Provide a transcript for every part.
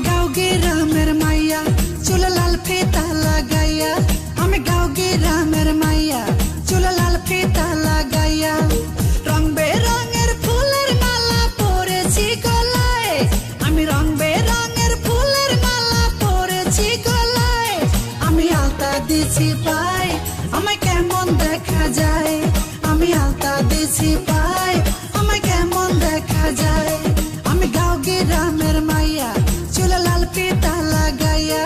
गाँव ग्रामेर माइया चुल लाल फीता लगाइया आमी गाँव ग्रामेर माइया चुल लाल फीता लगाइया रंग बेरंगेर फुलेर माला परेछि गलाय आमी रंग बेरंगेर फुलेर माला परेछि गलाय आमी आलता दिछि पाय आमाय केमन देखा जाय आमी आलता दिछि पाय आमाय केमन देखा जाय आमी गाँव ग्रामेर माइया चुल लाल फीता लगाइया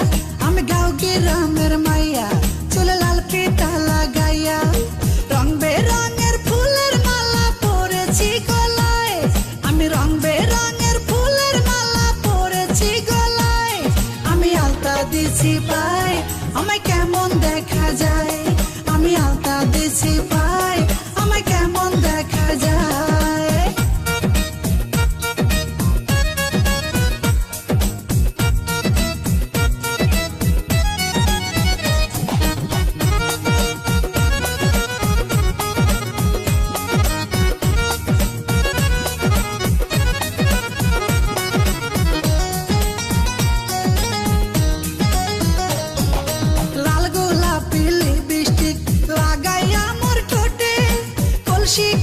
आमी गाँव ग्रामेर माइया चुल लाल फीता लगाइया रंग बेरंगेर फुलेर माला परेछि गलाय आमी रंग बेरंगेर फुलेर माला परेछि गलाय आमी आलता दिछि पाय आमाय केमन देखा जाय आमी आलता दिछि पाय आमाय केमन देखा जाय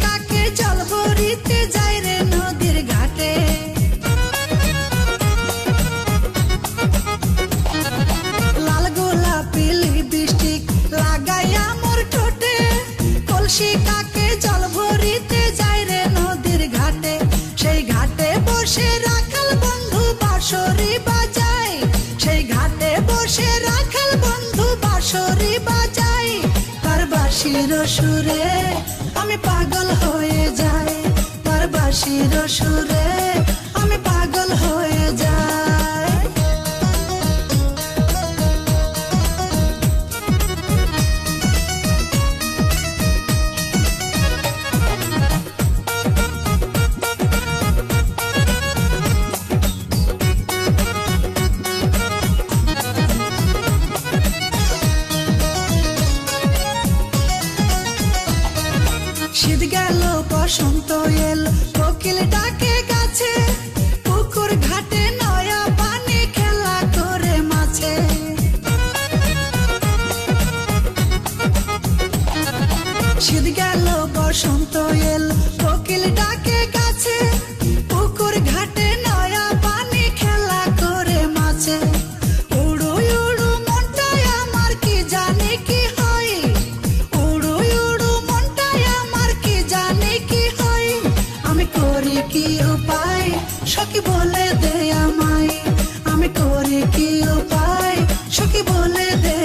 কাকে জল ভরিতে যাই রে নদীর ঘাটে লাল গোলাপি লিপস্টিক লাগাইয়া মোর ঠোঁটে কলসি কাকে জল ভরিতে যাই রে নদীর ঘাটে সেই ঘাটে বসে রাখাল বন্ধু বাঁশরি বাজায় সেই ঘাটে বসে রাখাল বন্ধু বাঁশরি বাজায় তার বাঁশির সুরে আমি পাগল হয়ে যাই তার বাঁশির সুরে আমি পাগল হয়ে যাই শীত গেল বসন্ত এল কোকিল ডাকে গাছে পুকুর ঘাটে নয়া পানি খেলা করে মাছে শীত গেল বসন্ত এল কোকিল ডাকে গাছে পুকুর ঘাটে নয়া পানি খেলা করে মাছে উড়ু উড়ু মনটায় আমার কি জানি কি হয় উড়ু উড়ু মনটায় আমার কি জানি কি হয় আমি করি কি উপায় সখী বলে দে আমায় আমি করি কি উপায় সখী বলে দে